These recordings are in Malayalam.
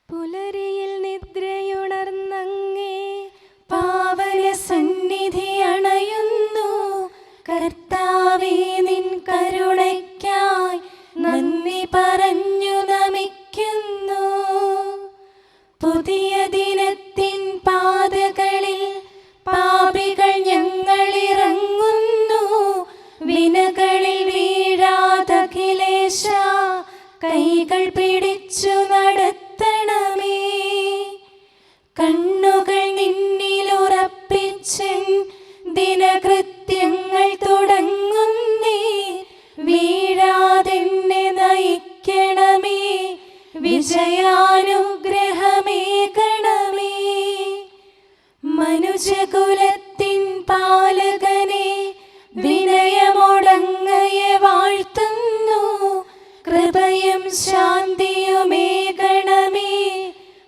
പുലരിയിൽ നിദ്രയുണർന്നങ്ങേ പാവന സന്നിധി അണയുന്നു. കർത്താവേ, നിൻ കരുണയ്ക്കായി നന്ദി പറഞ്ഞു നമിക്കുന്നു. പുതിയ ദിനത്തിൻ പാതകളിൽ പാപികൾ ഞങ്ങളിറങ്ങുന്നു. വിനകളിൽ വീഴാതഖിലേശ കൈകൾ പിടിച്ചു നടത്തണമേ. കണ്ണുകൾ നിന്നിലുറപ്പിച്ചൻ ദിനകൃത്യങ്ങൾ തുടങ്ങുന്നേ. വീഴാതെന്നെ നയിക്കണമേ, വിജയാനുഗ്രഹമേകണമേ. മനുജകുലത്തിൻ പാലകനെ വിനയമൊടങ്ങയെ വാഴ്ത്തുന്നു. കൃപയും ശാന്തിയുമേകണമേ,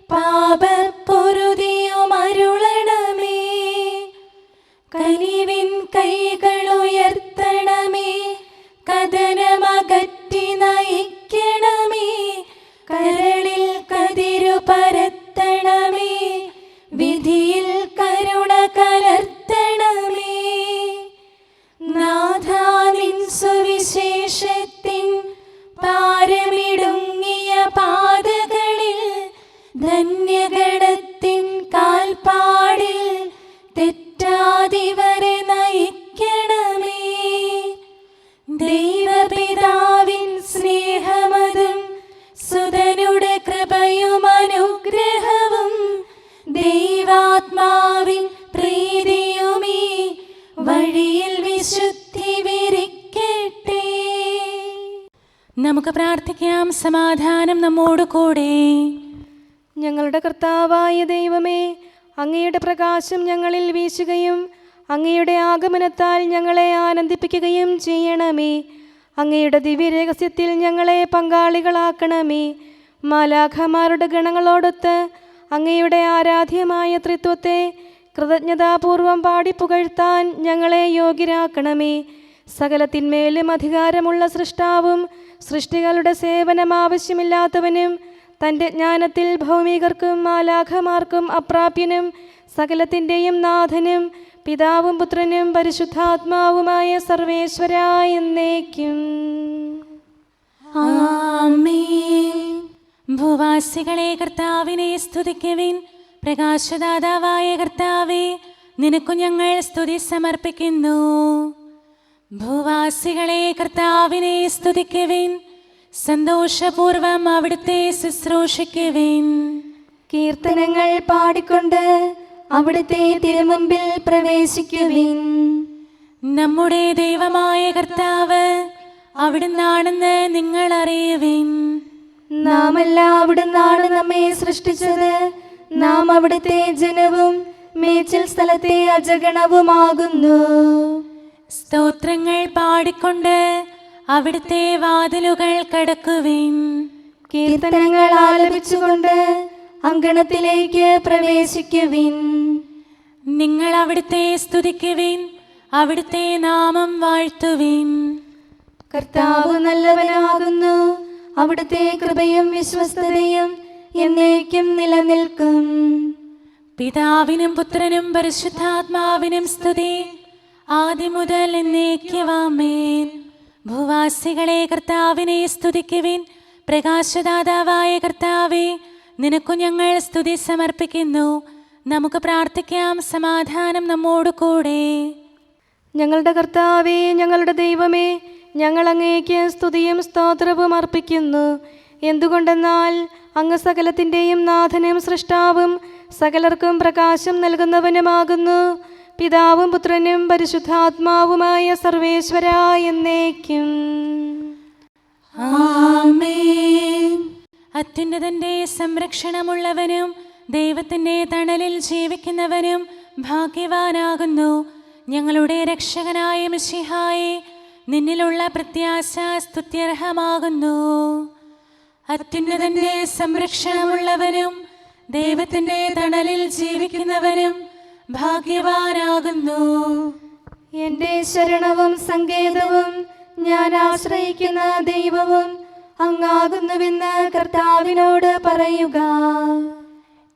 പാപപ്പൊറുതിയും അരുളണമേ. കനിവിൻ കൈകളുയർത്തണമേ, കഥനമകറ്റി നയിക്കണമേ. കരളിൽ കതിരു പരത്തണമേ, വിധിയിൽ കരുണ കലർത്തണമേ. നാഥാ, നിൻ സുവിശേഷത്തിൻ പാരമിടുങ്ങിയ പാതകളിൽ ധന്യഗണത്തിൻ കാൽപ്പാടിൽ തെറ്റാതിവരെ നയിക്കണമേ. ദൈവപിതാവിൻ സ്നേഹമതും സുതനുടെ കൃപയും അനുഗ്രഹവും ദൈവാത്മാവിൻ പ്രീതിയുമീ വഴിയിൽ വിശുദ്ധി വിരിക്കട്ടെ. നമുക്ക് പ്രാർത്ഥിക്കാം. സമാധാനം നമ്മോട് കൂടെ. ഞങ്ങളുടെ കർത്താവായ ദൈവമേ, അങ്ങയുടെ പ്രകാശം ഞങ്ങളിൽ വീശുകയും അങ്ങയുടെ ആഗമനത്താൽ ഞങ്ങളെ ആനന്ദിപ്പിക്കുകയും ചെയ്യണമേ. അങ്ങയുടെ ദിവ്യരഹസ്യത്തിൽ ഞങ്ങളെ പങ്കാളികളാക്കണമേ. മാലാഖമാരുടെ ഗണങ്ങളോടൊത്ത് അങ്ങയുടെ ആരാധ്യമായ ത്രിത്വത്തെ കൃതജ്ഞതാപൂർവം പാടിപ്പുകഴ്ത്താൻ ഞങ്ങളെ യോഗ്യരാക്കണമേ. സകലത്തിന്മേലും അധികാരമുള്ള സൃഷ്ടാവും സൃഷ്ടികളുടെ സേവനം ആവശ്യമില്ലാത്തവനും തൻ്റെ ജ്ഞാനത്തിൽ ഭൗമികർക്കും മാലാഖമാർക്കും അപ്രാപ്യനും സകലത്തിൻ്റെയും നാഥനും പിതാവും പുത്രനും പരിശുദ്ധാത്മാവുമായ സർവേശ്വരായ എന്നേക്കും ആമേൻ. ഭൂവാസികളെ കർത്താവിനെ സ്തുതിക്കുവിൻ. പ്രകാശദാതാവായ കർത്താവേ, നിനക്കു ഞങ്ങൾ സ്തുതി സമർപ്പിക്കുന്നു. ഭൂവാസികളെ കർത്താവിനെ സ്തുതിക്കുവിൻ. സന്തോഷപൂർവം അവിടുത്തെ ശുശ്രൂഷിക്കുവിൻ. കീർത്തനങ്ങൾ പാടിക്കൊണ്ട് അവിടുത്തെ തിരുമുമ്പിൽ പ്രവേശിക്കുവിൻ. നമ്മുടെ ദൈവമായ കർത്താവ് അവിടുന്നാണെന്ന് നിങ്ങൾ അറിയുവിൻ. നാമല്ല അവിടുന്നാണ് നമ്മെ സൃഷ്ടിച്ചത്. നാം അവിടുത്തെ ജനവും മേച്ചിൽ സ്ഥലത്തെ അജഗണവുമാകുന്നു. സ്തോത്രങ്ങൾ പാടിക്കൊണ്ട് അവിടുത്തെ വാതിലുകൾ കടക്കുവിൻ. കീർത്തനങ്ങൾ ആലപിച്ചുകൊണ്ട് അങ്കണത്തിലേക്ക് പ്രവേശിക്കുവിൻ. നിങ്ങൾ അവിടുത്തെ സ്തുതിക്കുവിൻ, അവിടുത്തെ നാമം വാഴ്ത്തുവിൻ. കർത്താവ് നല്ലവനാകുന്നു. അവിടുത്തെ കൃപയും വിശ്വസ്തതയും എന്നേക്കും നിലനിൽക്കും. പിതാവിനും പുത്രനും പരിശുദ്ധാത്മാവിനും സ്തുതി, ആദ്യം മുതൽ എന്നേക്കും ആമേൻ. ഭൂവാസികളെ കർത്താവിനെ സ്തുതിക്കുവിൻ. പ്രകാശദാതാവായ കർത്താവേ, നിനക്കു ഞങ്ങൾ സ്തുതി സമർപ്പിക്കുന്നു. നമുക്ക് പ്രാർത്ഥിക്കാം. സമാധാനം നമ്മോട് കൂടെ. ഞങ്ങളുടെ കർത്താവേ, ഞങ്ങളുടെ ദൈവമേ, ഞങ്ങൾ അങ്ങേക്ക് സ്തുതിയും സ്തോത്രവും അർപ്പിക്കുന്നു. എന്തുകൊണ്ടെന്നാൽ അങ്ങ് സകലത്തിൻ്റെയും നാഥനും സൃഷ്ടാവും സകലർക്കും പ്രകാശം നൽകുന്നവനുമാകുന്നു. പിതാവും പുത്രനും പരിശുദ്ധാത്മാവുമായ സർവേശ്വരായ എന്നേക്കും ആമേൻ. അത്യുന്നതന്റെ സംരക്ഷണമുള്ളവനും ദൈവത്തിൻ്റെ തണലിൽ ജീവിക്കുന്നവനും ഭാഗ്യവാനാകുന്നു. ഞങ്ങളുടെ രക്ഷകനായ മിശിഹായേ, നിന്നിലുള്ള പ്രത്യാശ സ്തുത്യർഹമാകുന്നു. അത്യുന്നതന്റെ സംരക്ഷണമുള്ളവനും ദൈവത്തിൻ്റെ തണലിൽ ജീവിക്കുന്നവനും ഭാഗ്യവാനാകുന്നു. എൻ്റെ ശരണവും സങ്കേതവും ഞാൻ ആശ്രയിക്കുന്ന ദൈവവും അങ്ങാകുന്നുവെന്ന് കർത്താവിനോട് പറയുക.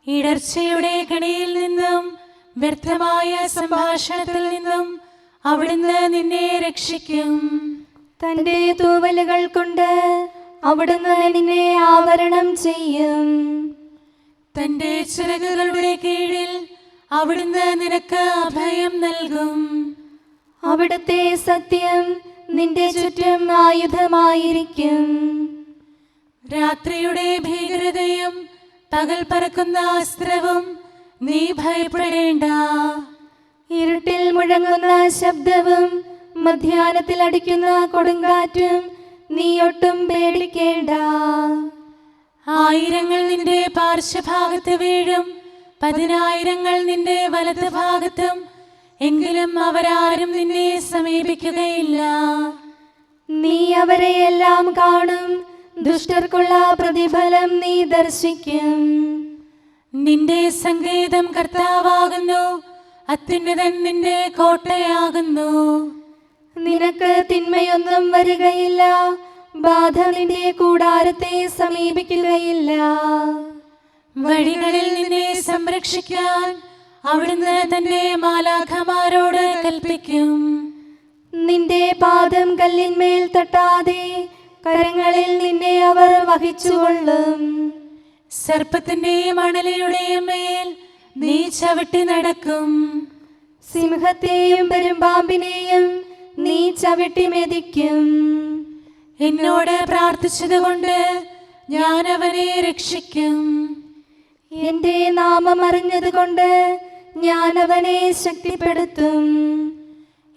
ഇടർച്ചയുടെ കണിയിൽ നിന്നും വ്യർത്ഥമായ സംഭാഷണത്തിൽ നിന്നും അവിടുന്ന് നിന്നെ രക്ഷിക്കും. തന്റെ തൂവലുകൾ കൊണ്ട് അവിടുന്ന് നിന്നെ ആവരണം ചെയ്യും. തന്റെ ചിറകുകളുടെ കീഴിൽ അവിടുന്ന് നിനക്ക് അഭയം നൽകും. അവിടുത്തെ സത്യം നിന്റെ ചുറ്റും ആയുധമായിരിക്കും. രാത്രിയുടെ ഭീകരതയും പകൽ പറക്കുന്ന അസ്ത്രവും നീ ഭയപ്പെടേണ്ട. ഇരുട്ടിൽ മുഴങ്ങുന്ന ശബ്ദവും മധ്യാഹ്നത്തിൽ അടിക്കുന്ന കൊടുങ്കാറ്റും നീ ഒട്ടും പേടിക്കേണ്ട. ആയിരങ്ങൾ നിന്റെ പാർശ്വഭാഗത്ത് വീഴും, 10,000 നിന്റെ വലത് ഭാഗത്തും, എങ്കിലും അവരാരും നിന്നെ സമീപിക്കുകയില്ല. നീ അവരെയെല്ലാം കാണും, ദുഷ്ടർക്കുള്ള പ്രതിഫലം നീ ദർശിക്കും. നിന്റെ സങ്കേതം കർത്താവാകുന്നു, അത്യുന്നതൻ നിന്റെ കോട്ടയാകുന്നു. നിനക്ക് തിന്മയൊന്നും വരികയില്ല, ബാധ നിന്റെ കൂടാരത്തെ സമീപിക്കുകയില്ല. വഴികളിൽ നിന്നെ സംരക്ഷിക്കാൻ അവിടുന്ന് തന്റെ മാലാഖമാരോട് കൽപ്പിക്കും. നിന്റെ പാദം കല്ലിന്മേൽ തട്ടാതെ കരങ്ങളിൽ നിന്നെ അവർ വഹിച്ചുകൊള്ളും. സർപ്പത്തിന്റെയും അണലയുടെയും മേൽ നീ ചവിട്ടി നടക്കും. സിംഹത്തെയും പെരുമ്പാമ്പിനെയും നീ ചവിട്ടി മെതിക്കും. എന്നോട് പ്രാർത്ഥിച്ചതുകൊണ്ട് ഞാൻ അവനെ രക്ഷിക്കും. എന്റെ നാമം അറിഞ്ഞതുകൊണ്ട് ഞാൻ അവനെ ശക്തിപ്പെടുത്തും.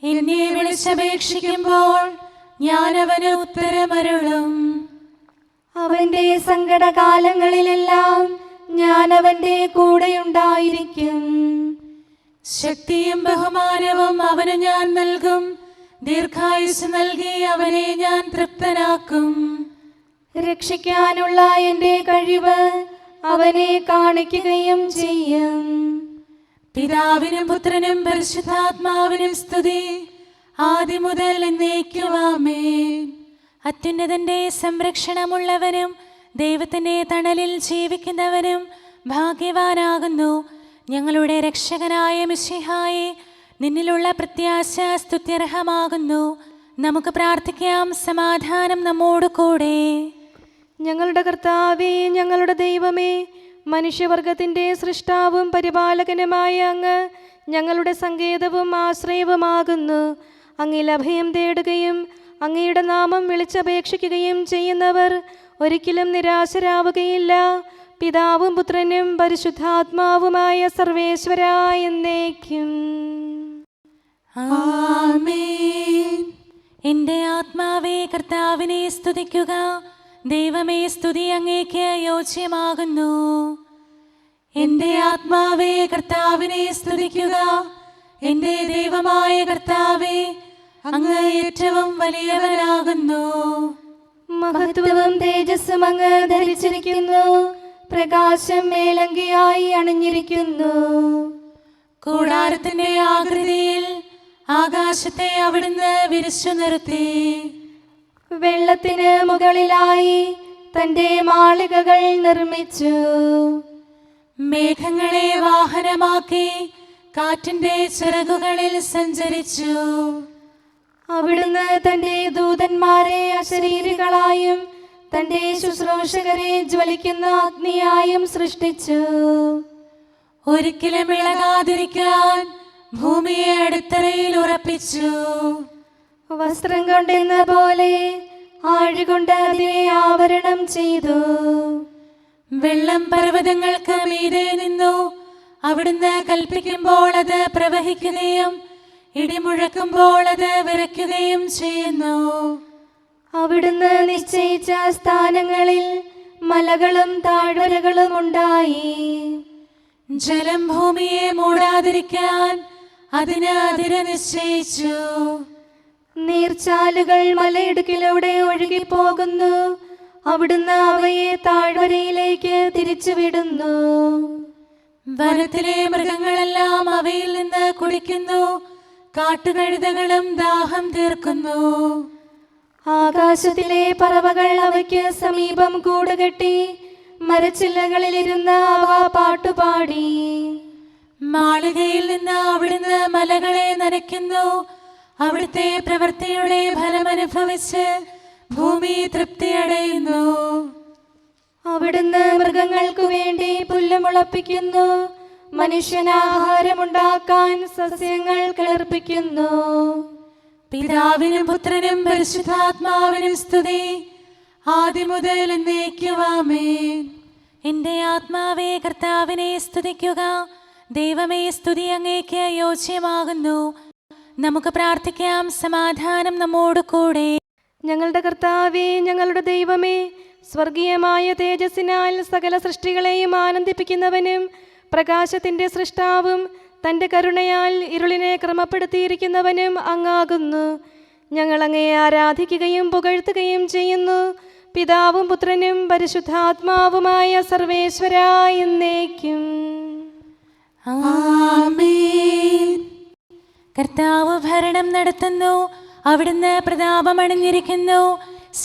എന്നെ വിളിച്ചപേക്ഷിക്കുമ്പോൾ ഞാൻ അവന് ഉത്തരമരുളും. അവന്റെ സങ്കടകാലങ്ങളിലെല്ലാം ഞാൻ അവന്റെ കൂടെയുണ്ടായിരിക്കും. ശക്തിയും ബഹുമാനവും അവന് ഞാൻ നൽകും. ദീർഘായുസ് നൽകി അവനെ ഞാൻ തൃപ്തനാക്കും. രക്ഷിക്കാനുള്ള എന്റെ കഴിവ് അവനെ കാണിക്കുകയും ചെയ്യും. പിതാവിനും പുത്രനും പരിശുദ്ധാത്മാവിനും സ്തുതി, ആദ്യം മുതൽ എന്നേക്കും ആമേൻ. അത്യുന്നതന്റെ സംരക്ഷണമുള്ളവനും ദൈവത്തിന്റെ തണലിൽ ജീവിക്കുന്നവനും ഭാഗ്യവാനാകുന്നു ഞങ്ങളുടെ രക്ഷകനായ മിശിഹായേ. നിന്നിലുള്ള പ്രത്യാശ സ്തുത്യർഹമാകുന്നു. നമുക്ക് പ്രാർത്ഥിക്കാം. സമാധാനം നമ്മോട് കൂടെ. ഞങ്ങളുടെ കർത്താവേ, ഞങ്ങളുടെ ദൈവമേ, മനുഷ്യവർഗത്തിൻ്റെ സൃഷ്ടാവും പരിപാലകനുമായ അങ്ങ് ഞങ്ങളുടെ സങ്കേതവും ആശ്രയവുമാകുന്നു. അങ്ങിൽ അഭയം തേടുകയും അങ്ങയുടെ നാമം വിളിച്ചപേക്ഷിക്കുകയും ചെയ്യുന്നവർ ഒരിക്കലും നിരാശരാവുകയില്ല. പിതാവും പുത്രനും പരിശുദ്ധാത്മാവുമായ സർവേശ്വരായ എന്നേക്കും ആമേൻ. എൻ്റെ ആത്മാവേ കർത്താവിനെ സ്തുതിക്കുക. ദൈവമേ, സ്തുതി അങ്ങേക്ക് യോജ്യമാകുന്നു. എൻ്റെ ആത്മാവേ കർത്താവിനെ സ്തുതിക്കുക. എൻ്റെ ദൈവമായ കർത്താവേ, അങ്ങ് ഏറ്റവും വലിയവനാകുന്നു. മഹത്വവും തേജസ്സും അങ്ങ് ധരിച്ചിരിക്കുന്നു. പ്രകാശം മേലങ്കിയായി അണിഞ്ഞിരിക്കുന്നു. കൂടാരത്തിന്റെ ആകൃതിയിൽ ആകാശത്തെ അവിടുന്ന് വിരിച്ചു നിർത്തി. വെള്ളത്തിന് മുകളിലായി തന്റെ മാളികകൾ നിർമ്മിച്ചു. മേഘങ്ങളെ വാഹനമാക്കി കാറ്റിന്റെ ചിറകുകളിൽ സഞ്ചരിച്ചു. അവിടുന്ന് തന്റെ ദൂതന്മാരെ അശരീരികളായും തന്റെ ശുശ്രൂഷകരെ ജ്വലിക്കുന്ന അഗ്നിയായും സൃഷ്ടിച്ചു. ഒരിക്കലും ഇളകാതിരിക്കാൻ ഭൂമിയെ അടിത്തറയിൽ ഉറപ്പിച്ചു. വസ്ത്രം കൊണ്ടെന്ന പോലെ ആഴികൊണ്ട് അതിനെ ആവരണം ചെയ്തു. വെള്ളം പർവ്വതങ്ങൾക്ക് മീതെ നിന്നു. അവിടുന്ന് കൽപ്പിക്കുമ്പോൾ അത് പ്രവഹിക്കുകയും ഇടിമുഴക്കുമ്പോൾ അത് വിറയ്ക്കുകയും ചെയ്യുന്നു. അവിടുന്ന് നിശ്ചയിച്ച സ്ഥാനങ്ങളിൽ മലകളും താഴ്വരകളും ഉണ്ടായി. ജലം ഭൂമിയെ മൂടാതിരിക്കാൻ അതിന് അതിര് നിശ്ചയിച്ചു. നീർച്ചാലുകൾ മലയിടുക്കിലൂടെ ഒഴുകിപ്പോകുന്നു. അവിടുന്ന് അവയെ താഴ്വരയിലേക്ക് തിരിച്ചുവിടുന്നു. വനത്തിലെ മൃഗങ്ങളെല്ലാം അവയിൽ നിന്ന് കുടിക്കുന്നു. കാട്ടുകഴുതകളും ദാഹം തീർക്കുന്നു. ആകാശത്തിലെ പറവകൾ അവയ്ക്ക് സമീപം കൂടുകെട്ടി മരച്ചില്ലകളിലിരുന്ന് അവ പാട്ടുപാടി. മാളികയിൽ നിന്ന് അവിടുന്ന് മലകളെ നനയ്ക്കുന്നു. അവിടുത്തെ പ്രവൃത്തിയുടെ ഫലമനുഭവിച്ച് ഭൂമി തൃപ്തിയടയുന്നു. അവിടുന്ന് മൃഗങ്ങൾക്കു വേണ്ടി പുല്ല് മുളപ്പിക്കുന്നു. മനുഷ്യനാഹാരമുണ്ടാക്കാൻ സസ്യങ്ങൾ കിളിർപ്പിക്കുന്നു. പിതാവിനും പുത്രനും പരിശുദ്ധാത്മാവിനും സ്തുതി, ആദ്യം മുതൽ എന്നേക്കും ആമേൻ. എന്റെ ആത്മാവേ കർത്താവിനെ സ്തുതിക്കുക. ദൈവമേ, സ്തുതി അങ്ങേക്ക് യോജ്യമാകുന്നു. നമുക്ക് പ്രാർത്ഥിക്കാം. സമാധാനം നമ്മോട് കൂടെ. ഞങ്ങളുടെ കർത്താവേ, ഞങ്ങളുടെ ദൈവമേ, സ്വർഗീയമായ തേജസ്സിനാൽ സകല സൃഷ്ടികളെയും ആനന്ദിപ്പിക്കുന്നവനും പ്രകാശത്തിൻ്റെ സൃഷ്ടാവും തൻ്റെ കരുണയാൽ ഇരുളിനെ ക്രമപ്പെടുത്തിയിരിക്കുന്നവനും അങ്ങാകുന്നു. ഞങ്ങൾ അങ്ങയെ ആരാധിക്കുകയും പുകഴ്ത്തുകയും ചെയ്യുന്നു. പിതാവും പുത്രനും പരിശുദ്ധാത്മാവുമായ സർവേശ്വരാ എന്നേക്കും ആമേൻ. കർത്താവ് ഭരണം നടത്തുന്നു. അവിടുന്ന് പ്രതാപമണിഞ്ഞിരിക്കുന്നു.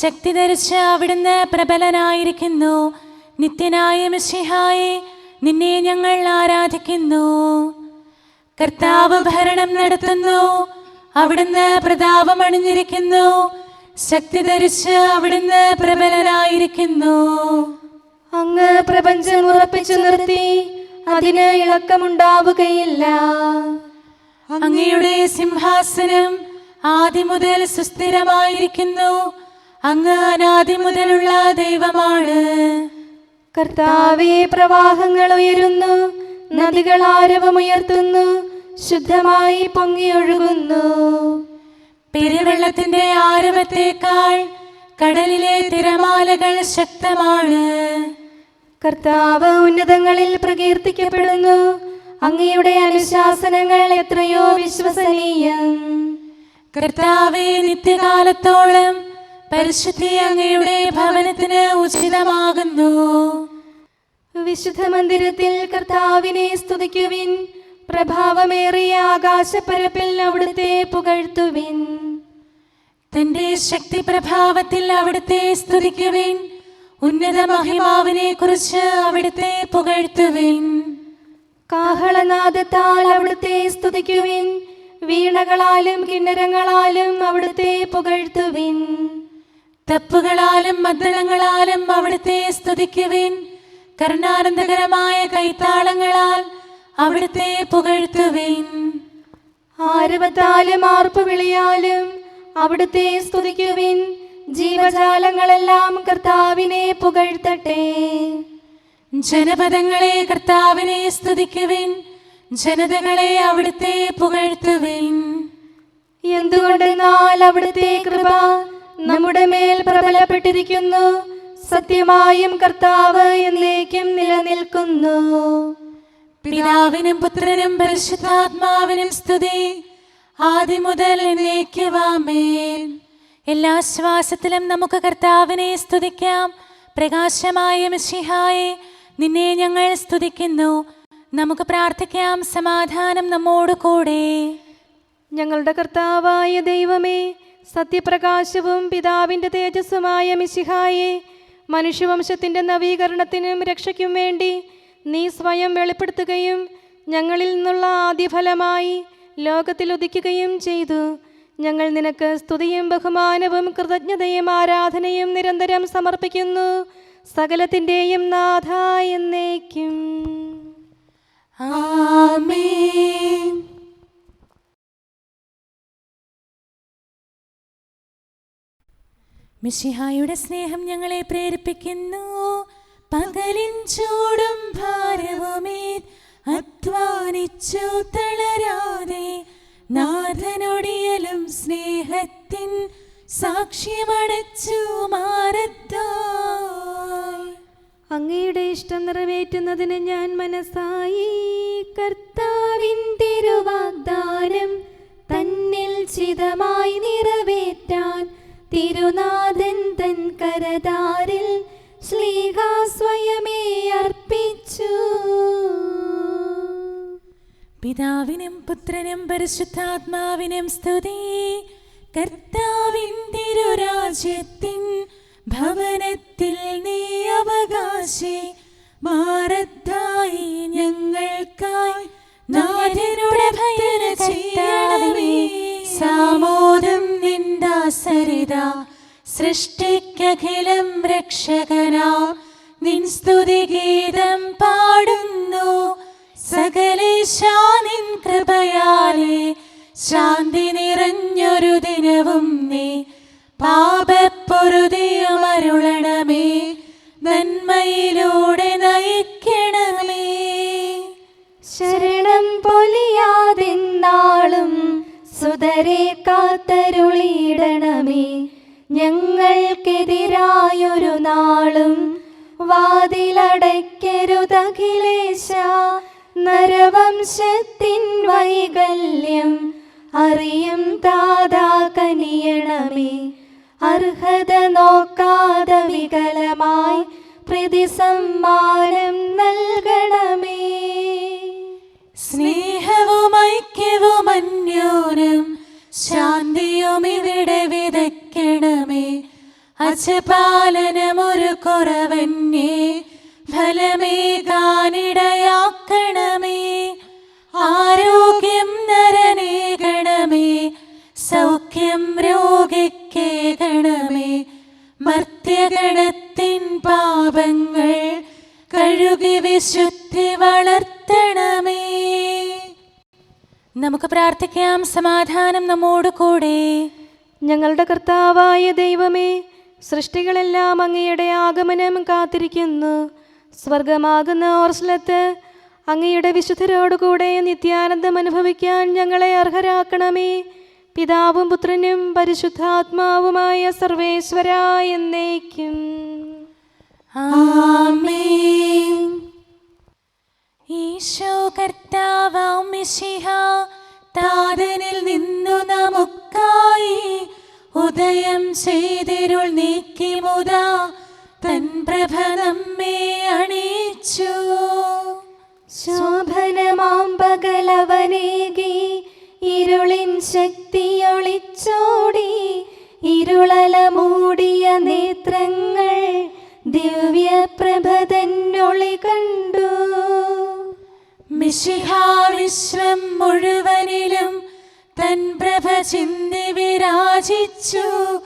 ശക്തി ധരിച്ച് അവിടുന്ന് പ്രബലനായിരിക്കുന്നു. നിത്യനായ മിശിഹായെ, നിന്നെ ഞങ്ങൾ ആരാധിക്കുന്നു. കർത്താവ് ഭരണം നടത്തുന്നു. അവിടുന്ന് പ്രതാപമണിഞ്ഞിരിക്കുന്നു. ശക്തി ധരിച്ച് അവിടുന്ന് പ്രബലനായിരിക്കുന്നു. അങ്ങ് പ്രപഞ്ചം ഉറപ്പിച്ചു നിർത്തി, അതിന് ഇളക്കമുണ്ടാവുകയില്ല. അങ്ങയുടെ സിംഹാസനം ആദ്യം മുതൽ സുസ്ഥിരമായിരിക്കുന്നു. അങ്ങ് അനാദി മുതലുള്ള ദൈവമാണ്. കർത്താവേ, പ്രവാഹങ്ങൾ ഉയരുന്നു, നദികൾ ആരവമുയർത്തുന്നു, ശുദ്ധമായി പൊങ്ങിയൊഴുകുന്നു. പെരുവെള്ളത്തിന്റെ ആരവത്തേക്കാൾ കടലിലെ തിരമാലകൾ ശക്തമാണ്. കർത്താവ് ഉന്നതങ്ങളിൽ പ്രകീർത്തിക്കപ്പെടുന്നു. അങ്ങയുടെ അനുശാസനങ്ങൾ എത്രയോ വിശ്വസനീയം. കർത്താവേ, നിത്യകാലത്തോളം പരിശുദ്ധി അങ്ങയുടെ ഭവനത്തിന് ഉചിതമാകുന്നു. വിശുദ്ധ മന്ദിരത്തിൽ കർത്താവിനെ സ്തുതിക്കുവിൻ. പ്രഭാവമേറിയ ആകാശപ്പരപ്പിൽ അവിടുത്തെ പുകഴ്ത്തുവിൻ. തന്റെ ശക്തി പ്രഭാവത്തിൽ അവിടുത്തെ സ്തുതിക്കുവിൻ. ഉന്നത മഹിമാവിനെ കുറിച്ച് അവിടുത്തെ പുകഴ്ത്തുവിൻ. കാഹളനാദത്താൽ അവിടുത്തെ സ്തുതിക്കുവിൻ. വീണകളാലും കിന്നരങ്ങളാലും അവിടുത്തെ പുകഴ്ത്തുവിൻ. തപ്പുകളാലും മദ്ദളങ്ങളാലും അവിടുത്തെ സ്തുതിക്കുവിൻ. കരുണാനന്ദകരമായ കൈത്താളങ്ങളാൽ അവിടുത്തെ പുകഴ്ത്തുവിൻ. ആരവത്താലും ആർപ്പുവിളിയാലും അവിടുത്തെ സ്തുതിക്കുവിൻ. ജീവജാലങ്ങളെല്ലാം കർത്താവിനെ പുകഴ്ത്തട്ടെ. ജനപദങ്ങളെ കർത്താവിനെ സ്തുതിക്കുവിൻ. ജനതകളെ അവിടുത്തെ പുകഴ്ത്തുവിൻ. എന്തുകൊണ്ടെന്നാൽ അവിടുത്തെ കൃപ നമ്മുടെ മേൽ പ്രബലപ്പെട്ടിരിക്കുന്നു. സത്യമായും കർത്താവ് എന്നേക്കും നിലനിൽക്കുന്നു. പിതാവിനും പുത്രനും പരിശുദ്ധാത്മാവിനും സ്തുതി, ആദ്യം മുതൽ എന്നേക്കും ആമേൻ. എല്ലാ ശ്വാസത്തിലും നമുക്ക് കർത്താവിനെ സ്തുതിക്കാം. പ്രകാശമായ മിശിഹായെ, നിന്നെ ഞങ്ങൾ സ്തുതിക്കുന്നു. നമുക്ക് പ്രാർത്ഥിക്കാം. സമാധാനം നമ്മോട് കൂടെ. ഞങ്ങളുടെ കർത്താവായ ദൈവമേ, സത്യപ്രകാശവും പിതാവിൻ്റെ തേജസ്സുമായ മിശിഹായെ, മനുഷ്യവംശത്തിൻ്റെ നവീകരണത്തിനും രക്ഷയ്ക്കും വേണ്ടി നീ സ്വയം വെളിപ്പെടുത്തുകയും ഞങ്ങളിൽ നിന്നുള്ള ആദ്യഫലമായി ലോകത്തിൽ ഉദിക്കുകയും ചെയ്തു. ഞങ്ങൾ നിനക്ക് സ്തുതിയും ബഹുമാനവും കൃതജ്ഞതയും ആരാധനയും നിരന്തരം സമർപ്പിക്കുന്നു. സകലത്തിൻ്റെയും നാഥ എന്നേക്കും ആമേൻ. മിശിഹായുടെ സ്നേഹം ഞങ്ങളെ പ്രേരിപ്പിക്കുന്നു. പകലിൻ ചൂടും ഭാരവുമേ അധ്വാനിച്ചു തളരാതെ നാഥനൊടിയലും സ്നേഹത്തിൻ സാക്ഷ്യമടച്ചു മാറത്തായി. അങ്ങയുടെ ഇഷ്ടം നിറവേറ്റുന്നതിന് ഞാൻ മനസ്സായി. കർത്താവിൻ തിരുവാഗ്ദാനം തന്നിൽ ചിതമായി നിറവേറ്റാൻ തിരുനാഥൻ തൻ കരതാരിൽ ശ്ലീഹാ സ്വയമേ അർപ്പിച്ചു. പിതാവിനും പുത്രനും പരിശുദ്ധാത്മാവിനും സ്തുതി. കർത്താവിൻ തിരുരാജ്യം രാജ്യത്തിൻ ഭവനത്തിൽ നീ അവകാശി മാറത്തായി ഞങ്ങൾക്കായി നാഥനുടെ ഭയന ചെയ്യണമേ. സാമോദം നിന്ദാസരിത സൃഷ്ടിക്കഖിലം രക്ഷകനാം നിൻ സ്തുതിഗീതം പാടുന്നു. സകലേശാ നിൻ കൃപയാലേ ശാന്തി നിറഞ്ഞൊരു ദിനവും നീ പാപപ്പൊറുതിയുമരുളണമേ. നന്മയിലൂടെ നയിക്കണമേ. ശരണം പൊലിയാതെന്നാളും സുതരെ കാത്തരുളിയിടണമേ. ഞങ്ങൾക്കെതിരായൊരു നാളും വാതിലടയ്ക്കരുതഖിലേശ. നരവംശത്തിൻ വൈകല്യം അറിയും താതാ കനിയണമേ. അർഹത നോക്കാതെ വികലമായി പ്രതിസമ്മാനം നൽകണമേ. സ്നേഹവും ഐക്യവും അന്യോന്യം ശാന്തിയും ഇവിടെ വിതയ്ക്കണമേ. അജപാലനമൊരു കുറവന്യേ ഫലമേകാനിടയാക്കണമേ. ആരോഗ്യം നരനേകണമേ, സൗഖ്യം രോഗിക്കേകണമേ. മർത്യഗണത്തിൻ പാപങ്ങൾ കഴുകി വിശുദ്ധി വളർത്തണമേ. നമുക്ക് പ്രാർത്ഥിക്കാം. സമാധാനം നമ്മോട് കൂടെ. ഞങ്ങളുടെ കർത്താവായ ദൈവമേ, സൃഷ്ടികളെല്ലാം അങ്ങയുടെ ആഗമനം കാത്തിരിക്കുന്നു. സ്വർഗമാകുന്ന ഓർസ്ലത്ത് അങ്ങയുടെ വിശുദ്ധരോടുകൂടെ നിത്യാനന്ദം അനുഭവിക്കാൻ ഞങ്ങളെ അർഹരാക്കണമേ. പിതാവും പുത്രനും പരിശുദ്ധാത്മാവുമായ സർവേശ്വരാ എന്നേക്കും. ആമേൻ. ഈശോ കർത്താവാം മിശിഹ താതനിൽ നിന്നു നമുക്കായി ഉദയം ചെയ്തിരുൾ നീക്കി മുതാ തൻ പ്രഭ നമ്മെ അണിയിച്ചു. ശോഭനമാം പകലവനേകി ഇരുളിൻ ശക്തിയൊളിച്ചോടി. ഇരുളല മൂടിയ നേത്രങ്ങൾ ദിവ്യപ്രഭ തന്നൊളി കണ്ടു. മിശിഹ വിശ്വം മുഴുവനിലും തൻ പ്രഭ ചിന്തി വിരാജിച്ചു.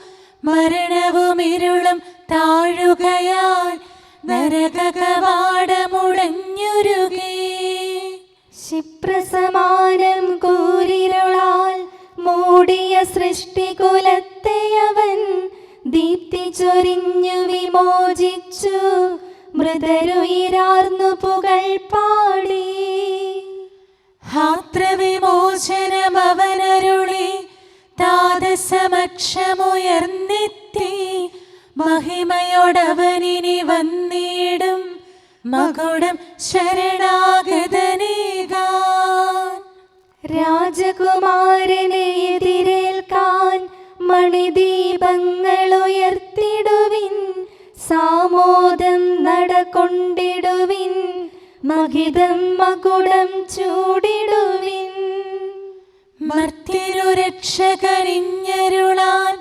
മരണവും ഇരുളും താഴുകയാൽ നരകകവാടമുടഞ്ഞുരുകി. ക്ഷിപ്രസമാനം കൂരിരുളാൽ മൂടിയ സൃഷ്ടികുലത്തെ അവൻ ദീപ്തി ചൊരിഞ്ഞു വിമോചിച്ചു. മൃതരുയിരാർന്നു പുകൾ പാടി. ഹാത്രവിമോചനം അവനരുളി താതസമക്ഷമുയർന്നെത്തി. മഹിമയോടവനിനി വന്നിടും മകുടം ശരണാഗതനേകാൻ. രാജകുമാരനെ എതിരേൽക്കാൻ മണിദീപങ്ങൾ ഉയർത്തിടുവിൻ. സാമോദം നടകൊണ്ടിടുവിൻ. മഹിതം മകുടം ചൂടിടുവിൻ. മർത്യനു രക്ഷകരിഞ്ഞരുളാൻ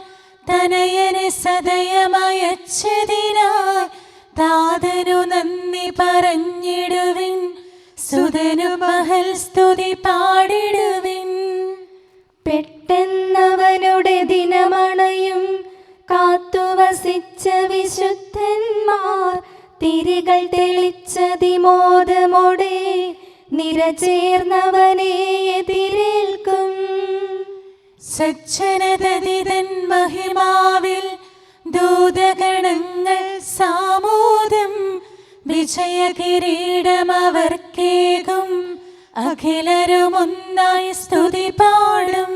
തനയനെ സദയമയച്ചതിനായി താതനു നന്ദി പറഞ്ഞിടുവിൻ. സുതനു മഹൽ സ്തുതി പാടിടുവിൻ. പെട്ടെന്നവനുടെ ദിനമണയും കാത്തുവസിച്ച വിശുദ്ധന്മാർ തിരികൾ തെളിച്ചതിമോദമോടെ നിരചേർന്നവനെ എതിരേൽക്കും. സജ്ജനതതിതൻ മഹിമാവിൽ ദൂതഗണങ്ങൾ സാമോദം വിജയകിരീടമവർക്കേകും. അഖിലരുമൊന്നായി സ്തുതി പാടും.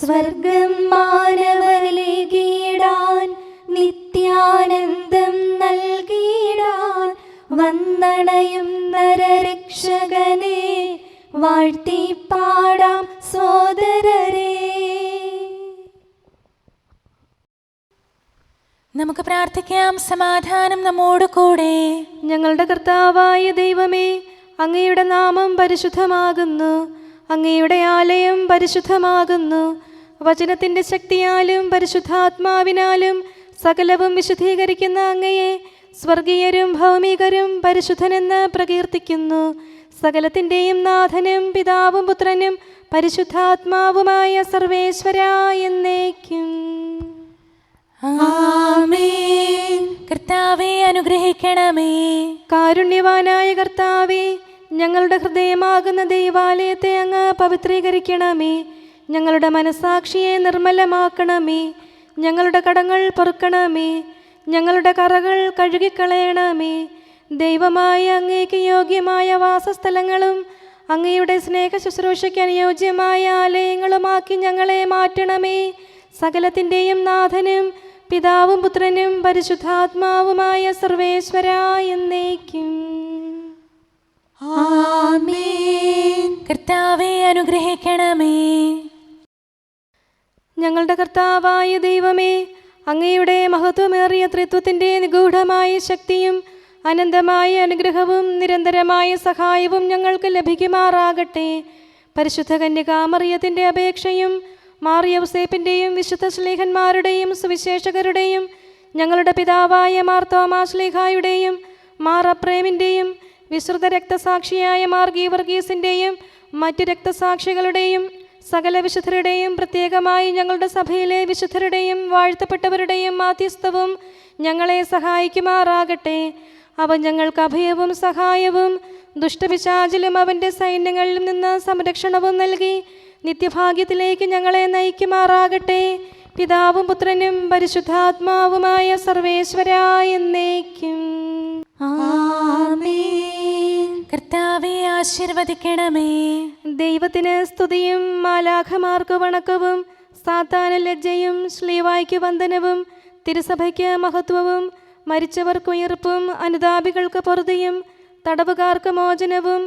സ്വർഗം മാനവരിലീടാൻ നിത്യാനന്ദം നൽകിടാൻ വന്ദണയും നരരക്ഷകനെ വാഴ്ത്തി പാടാം സോദരരെ. നമുക്ക് പ്രാർത്ഥിക്കാം. സമാധാനം നമ്മോട് കൂടെ. ഞങ്ങളുടെ കർത്താവായ ദൈവമേ, അങ്ങയുടെ നാമം പരിശുദ്ധമാകുന്നു. അങ്ങയുടെ ആലയം പരിശുദ്ധമാകുന്നു. വചനത്തിൻ്റെ ശക്തിയാലും പരിശുദ്ധാത്മാവിനാലും സകലവും വിശുദ്ധീകരിക്കുന്ന അങ്ങയെ സ്വർഗീയരും ഭൗമികരും പരിശുദ്ധനെന്ന് പ്രകീർത്തിക്കുന്നു. സകലത്തിൻ്റെയും നാഥനും പിതാവും പുത്രനും പരിശുദ്ധാത്മാവുമായ സർവേശ്വരാ എന്നേക്കും. ആമേൻ. കർത്താവേ അനുഗ്രഹിക്കണമേ. കാരുണ്യവാനായ കർത്താവേ, ഞങ്ങളുടെ ഹൃദയമാകുന്ന ദൈവാലയത്തെ അങ്ങ് പവിത്രീകരിക്കണമേ. ഞങ്ങളുടെ മനസാക്ഷിയെ നിർമ്മലമാക്കണമേ. ഞങ്ങളുടെ കടങ്ങൾ പൊറുക്കണമേ. ഞങ്ങളുടെ കറകൾ കഴുകിക്കളയണമേ. ദൈവമായ അങ്ങേക്ക് യോഗ്യമായ വാസസ്ഥലങ്ങളും അങ്ങയുടെ സ്നേഹ ശുശ്രൂഷയ്ക്ക് അനുയോജ്യമായ ആലയങ്ങളുമാക്കി ഞങ്ങളെ മാറ്റണമേ. സകലത്തിൻ്റെയും നാഥനും പിതാവും പുത്രനും പരിശുദ്ധാത്മാവുമായ സർവേശ്വരാ എന്നേക്കും. ആമേൻ. കർത്താവേ അനുഗ്രഹിക്കണമേ. ഞങ്ങളുടെ കർത്താവായ ദൈവമേ, അങ്ങയുടെ മഹത്വമേറിയ ത്രിത്വത്തിൻ്റെ നിഗൂഢമായ ശക്തിയും അനന്തമായ അനുഗ്രഹവും നിരന്തരമായ സഹായവും ഞങ്ങൾക്ക് ലഭിക്കുമാറാകട്ടെ. പരിശുദ്ധ കന്യകാമറിയത്തിൻ്റെ അപേക്ഷയും മാർ യൗസേപ്പിൻ്റെയും വിശുദ്ധ ശ്ലീഹന്മാരുടെയും സുവിശേഷകരുടെയും ഞങ്ങളുടെ പിതാവായ മാർ തോമാ ശ്ലീഹായുടെയും മാർ അപ്രേമിൻ്റെയും വിശുദ്ധ രക്തസാക്ഷിയായ മാർ ഗീവർഗീസിൻ്റെയും മറ്റു രക്തസാക്ഷികളുടെയും സകല വിശുദ്ധരുടെയും പ്രത്യേകമായി ഞങ്ങളുടെ സഭയിലെ വിശുദ്ധരുടെയും വാഴ്ത്തപ്പെട്ടവരുടെയും മാധ്യസ്ഥവും ഞങ്ങളെ സഹായിക്കുമാറാകട്ടെ. അവൻ ഞങ്ങൾക്ക് അഭയവും സഹായവും ദുഷ്ടപിശാചിലും അവൻ്റെ സൈന്യങ്ങളിലും നിന്ന് സംരക്ഷണവും നൽകി നിത്യഭാഗ്യത്തിലേക്ക് ഞങ്ങളെ നയിക്കുമാറാകട്ടെ. പിതാവും പുത്രനും പരിശുദ്ധാത്മാവുമായ സർവേശ്വരാ എന്നേക്കും. ആമേൻ. കർത്താവേ ആശീർവദിക്കണമേ. ദൈവത്തിന് സ്തുതിയും മാലാഖമാർക്ക് വണക്കവും സാത്താന് ലജ്ജയും ശ്ലീവായ്ക്ക് വന്ദനവും തിരുസഭയ്ക്ക് മഹത്വവും മരിച്ചവർക്ക് ഉയർപ്പും അനുതാപികൾക്ക് പൊറുതിയും തടവുകാർക്ക് മോചനവും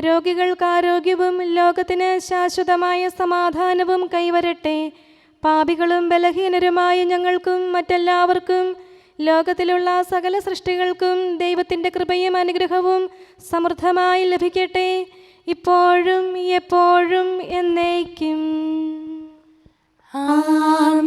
രോഗികൾക്ക് ആരോഗ്യവും ലോകത്തിന് ശാശ്വതമായ സമാധാനവും കൈവരട്ടെ. പാപികളും ബലഹീനരുമായ ഞങ്ങൾക്കും മറ്റെല്ലാവർക്കും ലോകത്തിലുള്ള സകല സൃഷ്ടികൾക്കും ദൈവത്തിൻ്റെ കൃപയും അനുഗ്രഹവും സമൃദ്ധമായി ലഭിക്കട്ടെ, ഇപ്പോഴും എപ്പോഴും എന്നേക്കും. ആമേൻ.